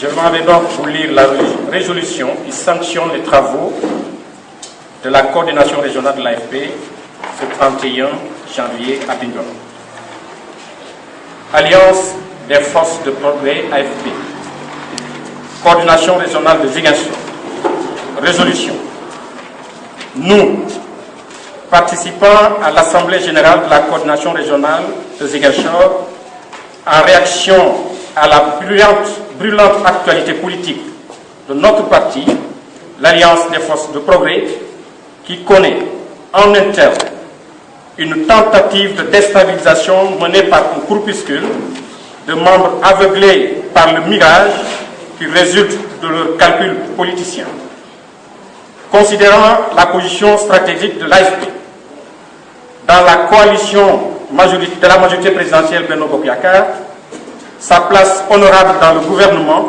Je m'en vais donc vous lire la résolution qui sanctionne les travaux de la coordination régionale de l'AFP ce 31 janvier à Bignona. Alliance des forces de progrès AFP, coordination régionale de Ziguinchor. Résolution. Nous, participants à l'Assemblée générale de la coordination régionale de Ziguinchor, en réaction à la brûlante actualité politique de notre parti, l'Alliance des forces de progrès, qui connaît en interne une tentative de déstabilisation menée par un groupuscule de membres aveuglés par le mirage qui résulte de leurs calculs politiciens. Considérant la position stratégique de l'AFP dans la coalition de la majorité présidentielle Benno Bokk Yakaar, sa place honorable dans le gouvernement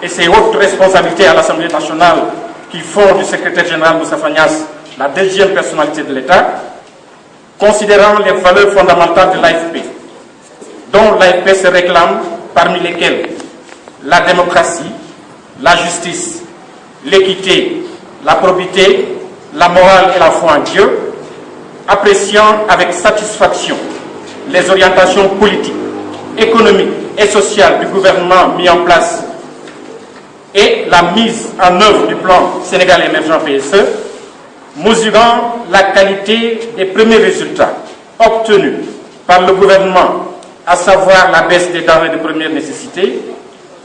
et ses hautes responsabilités à l'Assemblée nationale qui font du secrétaire général Moustapha Niasse la deuxième personnalité de l'État, considérant les valeurs fondamentales de l'AFP, dont l'AFP se réclame, parmi lesquelles la démocratie, la justice, l'équité, la probité, la morale et la foi en Dieu, appréciant avec satisfaction les orientations politiques, économiques et sociales du gouvernement mis en place et la mise en œuvre du plan Sénégal émergent PSE, mesurant la qualité des premiers résultats obtenus par le gouvernement, à savoir la baisse des denrées de première nécessité,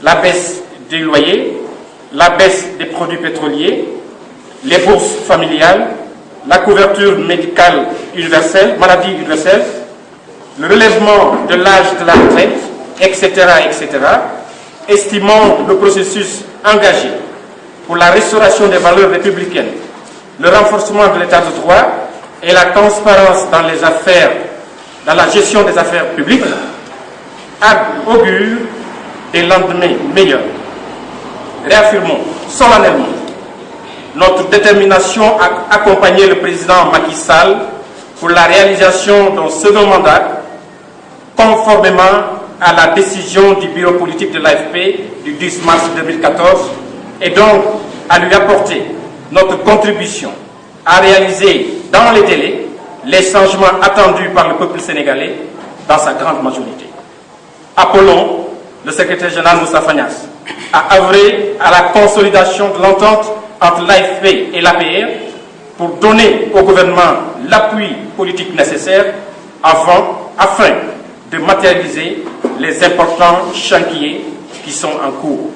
la baisse des loyers, la baisse des produits pétroliers, les bourses familiales, la couverture médicale universelle, maladie universelle, le relèvement de l'âge de la retraite, etc., etc., estimant le processus engagé pour la restauration des valeurs républicaines, le renforcement de l'état de droit et la transparence dans les affaires, dans la gestion des affaires publiques, augure des lendemains meilleurs. Réaffirmons solennellement notre détermination à accompagner le président Macky Sall pour la réalisation d'un second mandat, conformément à la décision du bureau politique de l'AFP du 10 mars 2014, et donc à lui apporter notre contribution à réaliser dans les délais les changements attendus par le peuple sénégalais dans sa grande majorité. Appelons le secrétaire général Moustapha Niasse à œuvrer à la consolidation de l'entente entre l'AFP et l'APR pour donner au gouvernement l'appui politique nécessaire afin de matérialiser les importants chantiers qui sont en cours.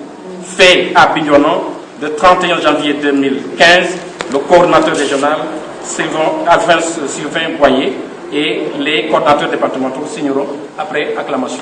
Fait à Bignona le 31 janvier 2015, le coordinateur régional Sylvain Boyer et les coordinateurs départementaux signeront après acclamation.